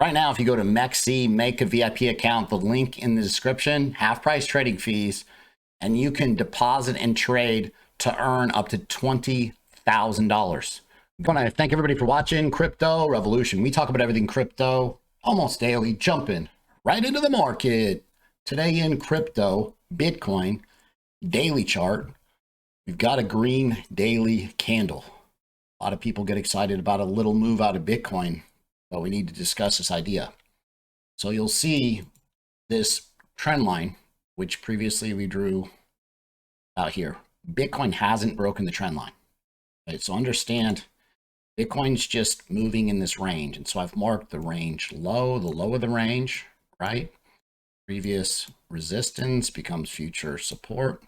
Right now, if you go to MEXC, make a VIP account, the link in the description, half price trading fees, and you can deposit and trade to earn up to $20,000. I want to thank everybody for watching Crypto Revolution. We talk about everything crypto almost daily, jumping right into the market. Today in crypto, Bitcoin, daily chart, we've got a green daily candle. A lot of people get excited about a little move out of Bitcoin, but we need to discuss this idea. So you'll see this trend line, which previously we drew out here. Bitcoin hasn't broken the trend line, right? So understand Bitcoin's just moving in this range. And so I've marked the range low, the low of the range, right? Previous resistance becomes future support,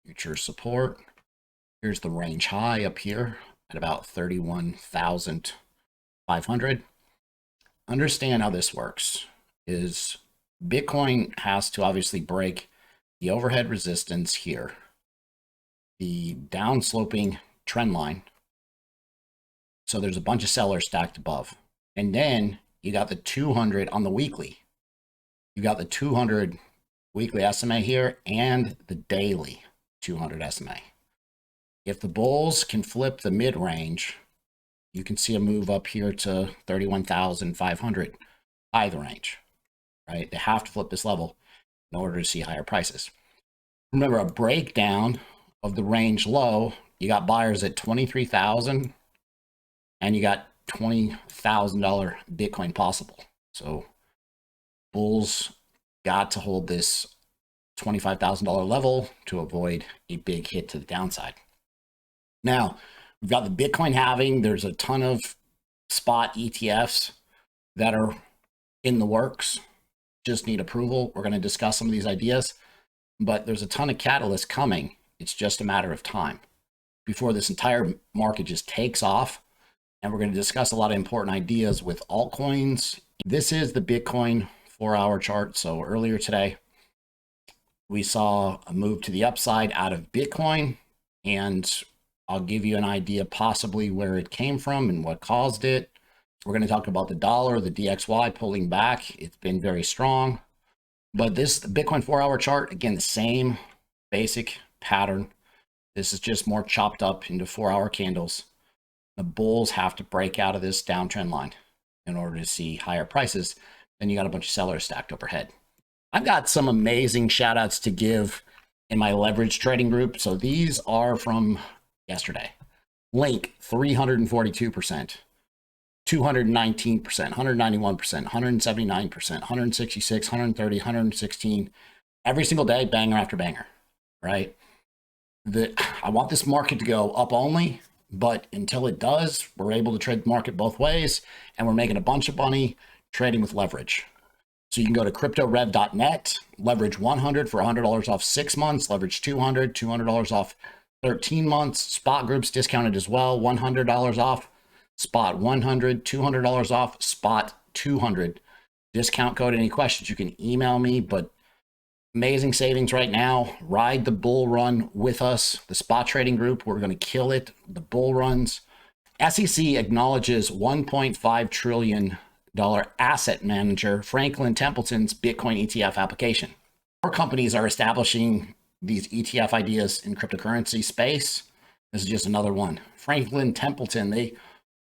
future support. Here's the range high up here at about 31,500. Understand how this works is Bitcoin has to obviously break the overhead resistance here, the downsloping trend line. So there's a bunch of sellers stacked above. And then you got the 200 on the weekly. You got the 200 weekly SMA here and the daily 200 SMA. If the bulls can flip the mid-range, you can see a move up here to 31,500 by the range, right? They have to flip this level in order to see higher prices. Remember, a breakdown of the range low, you got buyers at 23,000 and you got $20,000 Bitcoin possible. So bulls got to hold this $25,000 level to avoid a big hit to the downside. Now, we've got the Bitcoin halving. There's a ton of spot ETFs that are in the works. Just need approval. We're going to discuss some of these ideas, but there's a ton of catalysts coming. It's just a matter of time before this entire market just takes off. And we're going to discuss a lot of important ideas with altcoins. This is the Bitcoin 4-hour chart. So earlier today, we saw a move to the upside out of Bitcoin, and I'll give you an idea possibly where it came from and what caused it. We're going to talk about the dollar, the DXY pulling back. It's been very strong. But this Bitcoin 4-hour chart, again, the same basic pattern. This is just more chopped up into 4-hour candles. The bulls have to break out of this downtrend line in order to see higher prices. Then you got a bunch of sellers stacked overhead. I've got some amazing shout outs to give in my leverage trading group. So these are from yesterday. Link 342%, 219%, 191%, 179%, 166, 130, 116. Every single day, banger after banger, right? I want this market to go up only, but until it does, we're able to trade the market both ways, and we're making a bunch of money trading with leverage. So you can go to cryptorev.net, leverage 100 for $100 off 6 months, leverage 200, $200 off 13 months, spot groups discounted as well, $100 off, spot 100, $200 off, spot 200. Discount code, any questions, you can email me, but amazing savings right now. Ride the bull run with us. The spot trading group, we're going to kill it. The bull runs. SEC acknowledges $1.5 trillion asset manager Franklin Templeton's Bitcoin ETF application. More companies are establishing these ETF ideas in cryptocurrency space. This is just another one. Franklin Templeton, they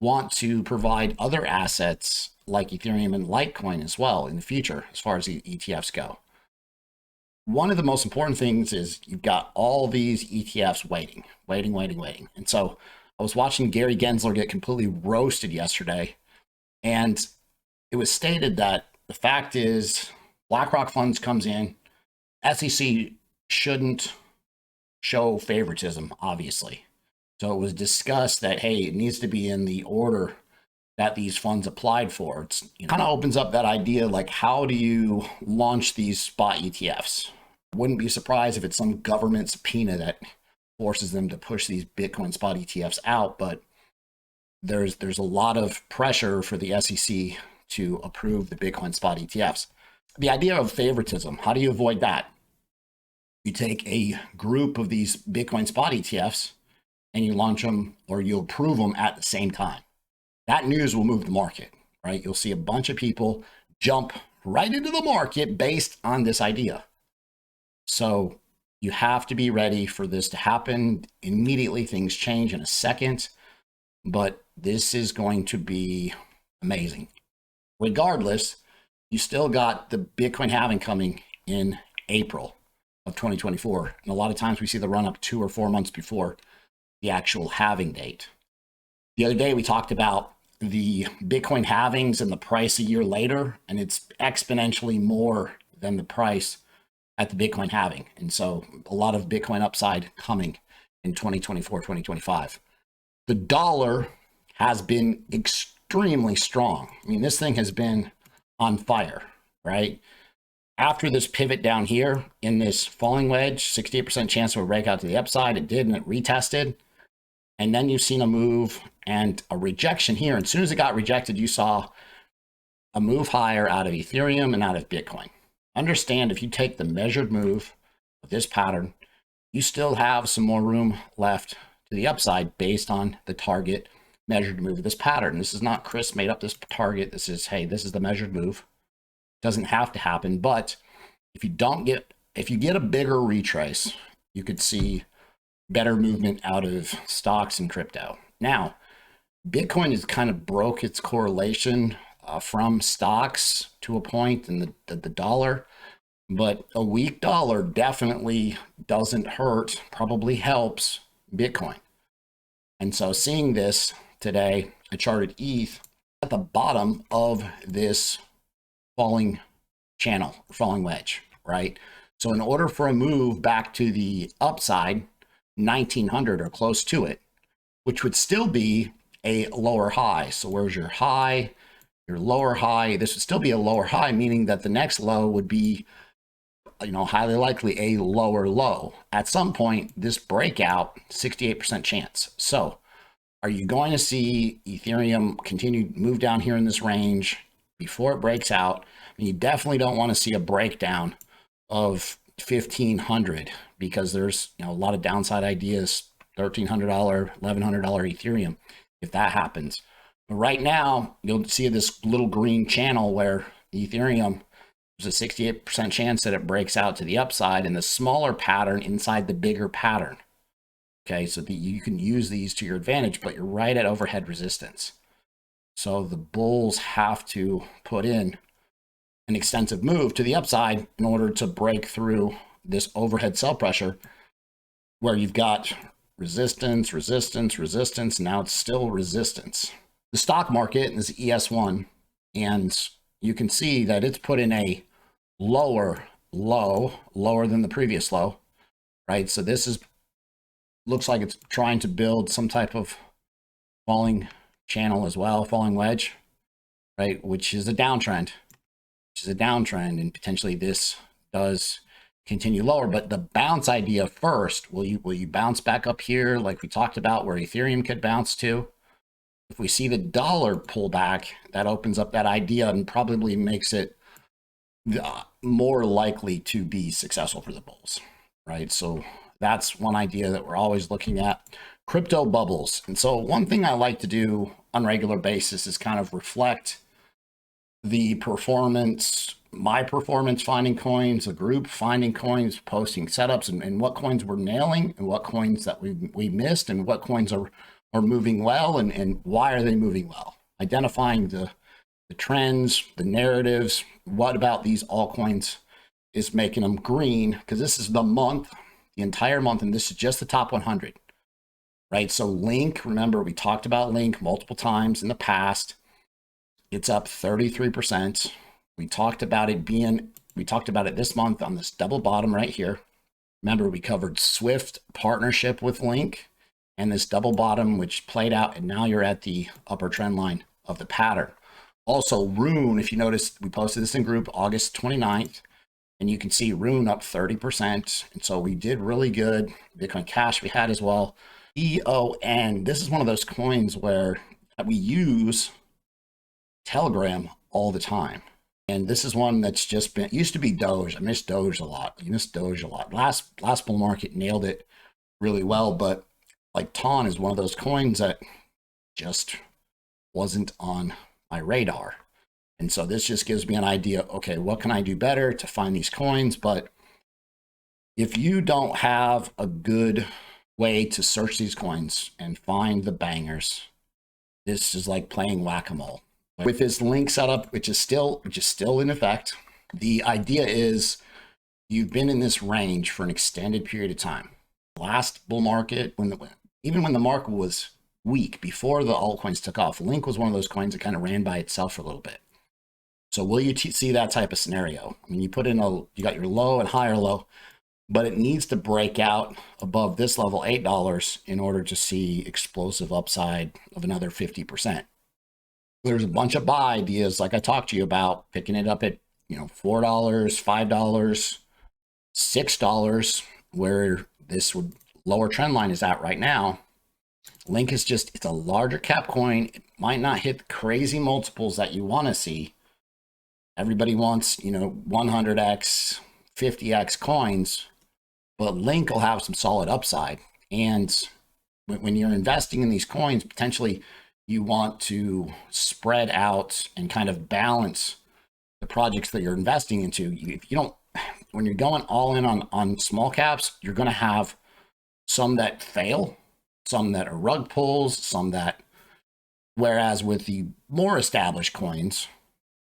want to provide other assets like Ethereum and Litecoin as well in the future as far as the ETFs go. One of the most important things is you've got all these ETFs waiting. And so I was watching Gary Gensler get completely roasted yesterday, and it was stated that the fact is BlackRock funds comes in, SEC shouldn't show favoritism, obviously. So it was discussed that, hey, it needs to be in the order that these funds applied for. It's kind of opens up that idea, like, how do you launch these spot ETFs? Wouldn't be surprised if it's some government subpoena that forces them to push these Bitcoin spot ETFs out, but there's a lot of pressure for the SEC to approve the Bitcoin spot ETFs. The idea of favoritism, how do you avoid that? You take a group of these Bitcoin spot ETFs and you launch them, or you approve them at the same time. That news will move the market. right? You'll see a bunch of people jump right into the market based on this idea. So you have to be ready for this to happen immediately. Things change in a second, but this is going to be amazing. Regardless, you still got the Bitcoin halving coming in April of 2024. And a lot of times we see the run up 2 or 4 months before the actual halving date. The other day we talked about the Bitcoin halvings and the price a year later, and it's exponentially more than the price at the Bitcoin halving. And so a lot of Bitcoin upside coming in 2024, 2025. The dollar has been extremely strong. I mean, this thing has been on fire, right? After this pivot down here in this falling wedge, 68% chance of a breakout to the upside. It did, and it retested. And then you've seen a move and a rejection here. And as soon as it got rejected, you saw a move higher out of Ethereum and out of Bitcoin. Understand, if you take the measured move of this pattern, you still have some more room left to the upside based on the target measured move of this pattern. This is not Chris made up this target. This is, hey, this is the measured move. Doesn't have to happen, but if you get a bigger retrace, you could see better movement out of stocks and crypto. Now, Bitcoin has kind of broke its correlation from stocks to a point, and the dollar, but a weak dollar definitely doesn't hurt, probably helps Bitcoin. And so seeing this today, I charted ETH at the bottom of this falling channel, falling wedge, right? So in order for a move back to the upside, 1900 or close to it, which would still be a lower high. So where's your high, your lower high? This would still be a lower high, meaning that the next low would be, highly likely a lower low. At some point, this breakout, 68% chance. So are you going to see Ethereum continue to move down here in this range before it breaks out? And you definitely don't want to see a breakdown of 1500, because there's a lot of downside ideas, $1,300, $1,100 Ethereum, if that happens. But right now, you'll see this little green channel where Ethereum, there's a 68% chance that it breaks out to the upside, and the smaller pattern inside the bigger pattern. Okay, so you can use these to your advantage, but you're right at overhead resistance. So the bulls have to put in an extensive move to the upside in order to break through this overhead sell pressure, where you've got resistance, resistance, resistance. Now it's still resistance. The stock market is ES1, and you can see that it's put in a lower low, lower than the previous low, right? So this looks like it's trying to build some type of falling channel as well, falling wedge, right? Which is a downtrend, and potentially this does continue lower. But the bounce idea first, will you bounce back up here like we talked about, where Ethereum could bounce to? If we see the dollar pull back, that opens up that idea and probably makes it more likely to be successful for the bulls, right? So that's one idea that we're always looking at. Crypto bubbles. And so one thing I like to do on a regular basis is kind of reflect the performance, my performance finding coins, a group finding coins, posting setups, and what coins we're nailing, and what coins that we missed, and what coins are moving well, and why are they moving well. Identifying the trends, the narratives, what about these altcoins is making them green, because this is the month, the entire month, and this is just the top 100, right? So Link, remember we talked about Link multiple times in the past. It's up 33%. We talked about it this month on this double bottom right here. Remember, we covered Swift partnership with Link and this double bottom, which played out, and now you're at the upper trend line of the pattern. Also, Rune, if you notice, we posted this in group August 29th, and you can see Rune up 30%. And so we did really good. Bitcoin Cash we had as well. EON, this is one of those coins where we use Telegram all the time. And this is one that's just been, it used to be Doge. I miss Doge a lot. Last bull market nailed it really well, but like Tron is one of those coins that just wasn't on my radar. And so this just gives me an idea, okay, what can I do better to find these coins? But if you don't have a good way to search these coins and find the bangers, this is like playing whack-a-mole. With this link setup, which is still in effect, the idea is you've been in this range for an extended period of time. Last bull market, even when the market was weak, before the altcoins took off, Link was one of those coins that kind of ran by itself for a little bit. So will you see that type of scenario? I mean, you put in you got your low and higher low, but it needs to break out above this level, $8, in order to see explosive upside of another 50%. There's a bunch of buy ideas, like I talked to you about, picking it up at, $4, $5, $6, where this lower trend line is at right now. Link is it's a larger cap coin. It might not hit the crazy multiples that you want to see. Everybody wants, 100x, 50x coins, but Link will have some solid upside. And when you're investing in these coins, potentially you want to spread out and kind of balance the projects that you're investing into. If you don't, when you're going all in on small caps, you're going to have some that fail, some that are rug pulls, some that, whereas with the more established coins,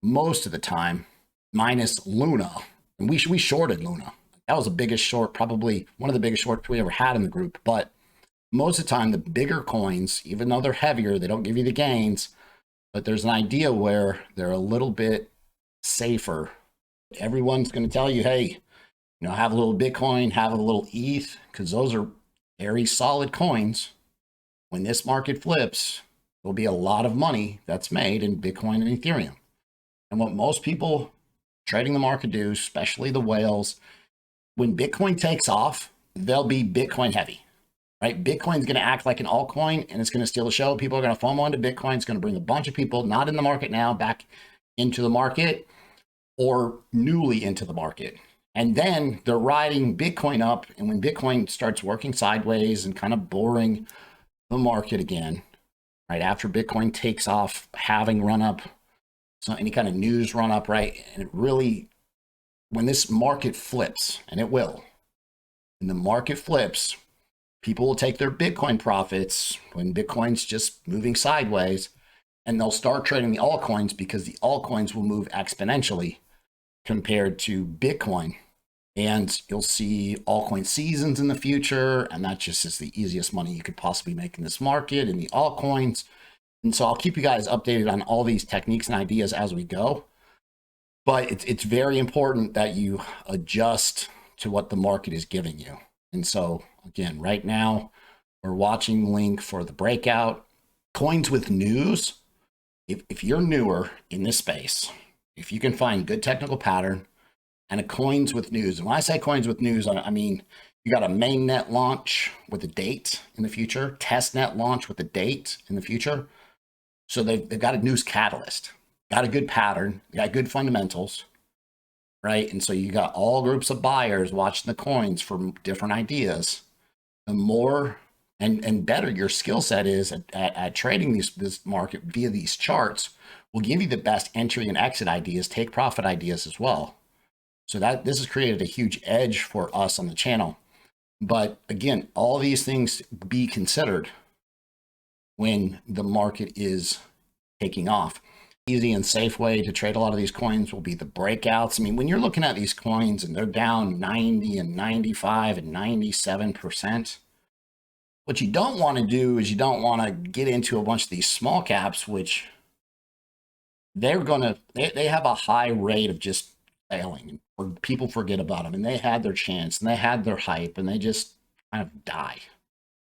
most of the time, minus Luna, and we shorted Luna. That was the biggest short, probably one of the biggest shorts we ever had in the group. But most of the time, the bigger coins, even though they're heavier, they don't give you the gains, but there's an idea where they're a little bit safer. Everyone's going to tell you, hey, have a little Bitcoin, have a little ETH, because those are very solid coins. When this market flips, there'll be a lot of money that's made in Bitcoin and Ethereum. And what most people trading the market do, especially the whales, when Bitcoin takes off, they'll be Bitcoin heavy, right? Bitcoin's going to act like an altcoin and it's going to steal the show. People are going to FOMO into Bitcoin. It's going to bring a bunch of people not in the market now back into the market or newly into the market. And then they're riding Bitcoin up. And when Bitcoin starts working sideways and kind of boring the market again, right after Bitcoin takes off, having run up, so any kind of news run up, right? And it really, when this market flips, and it will, when the market flips, people will take their Bitcoin profits when Bitcoin's just moving sideways, and they'll start trading the altcoins because the altcoins will move exponentially compared to Bitcoin. And you'll see altcoin seasons in the future, and that just is the easiest money you could possibly make in this market in the altcoins. And so I'll keep you guys updated on all these techniques and ideas as we go. But it's very important that you adjust to what the market is giving you. And so, again, right now, we're watching Link for the breakout. Coins with news, if you're newer in this space, if you can find good technical pattern and a coins with news, and when I say coins with news, I mean, you got a mainnet launch with a date in the future, testnet launch with a date in the future. So they've got a news catalyst, got a good pattern, got good fundamentals, right? And so you got all groups of buyers watching the coins for different ideas. The more and better your skill set is at trading this market via these charts will give you the best entry and exit ideas, take profit ideas as well. So that this has created a huge edge for us on the channel. But again, all these things be considered when the market is taking off. Easy and safe way to trade a lot of these coins will be the breakouts. I mean, when you're looking at these coins and they're down 90 and 95 and 97%, what you don't want to do is you don't want to get into a bunch of these small caps, which they have a high rate of just failing, or people forget about them, and they had their chance and they had their hype and they just kind of die.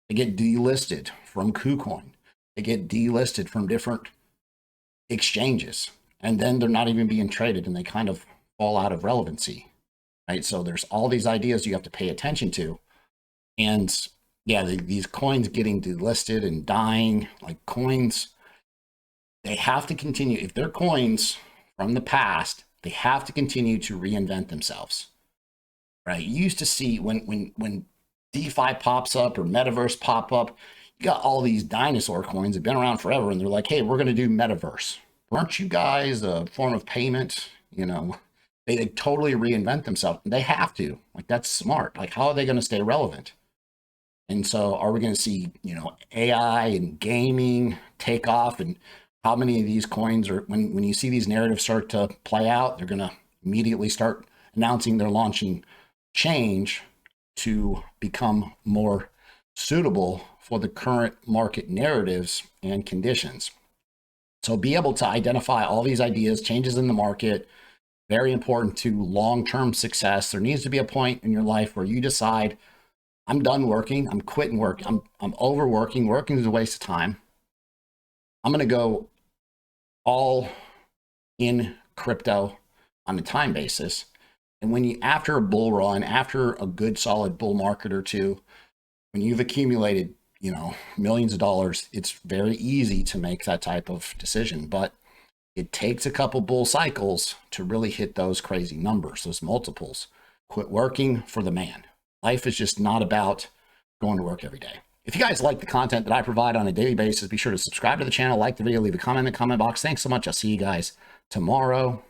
They get delisted from KuCoin. They get delisted from different exchanges, and then they're not even being traded and they kind of fall out of relevancy, right? So there's all these ideas you have to pay attention to. And yeah, these coins getting delisted and dying, like coins, they have to continue. If they're coins from the past, they have to continue to reinvent themselves, right? You used to see when DeFi pops up or metaverse pop up, you got all these dinosaur coins that have been around forever, and they're like, hey, we're going to do metaverse. weren't you guys a form of payment? You know, they totally reinvent themselves. They have to. Like, that's smart. Like, how are they going to stay relevant? And so are we going to see, you know, AI and gaming take off? And how many of these coins are, when you see these narratives start to play out, they're going to immediately start announcing they're launching change to become more suitable for the current market narratives and conditions. So be able to identify all these ideas, changes in the market, very important to long-term success. There needs to be a point in your life where you decide, I'm done working. I'm quitting work. I'm overworking. Working is a waste of time. I'm going to go all in crypto on a time basis. And when you, after a bull run, after a good solid bull market or two, when you've accumulated, you know, millions of dollars, it's very easy to make that type of decision. But it takes a couple bull cycles to really hit those crazy numbers, those multiples. Quit working for the man. Life is just not about going to work every day. If you guys like the content that I provide on a daily basis, be sure to subscribe to the channel, like the video, leave a comment in the comment box. Thanks so much. I'll see you guys tomorrow.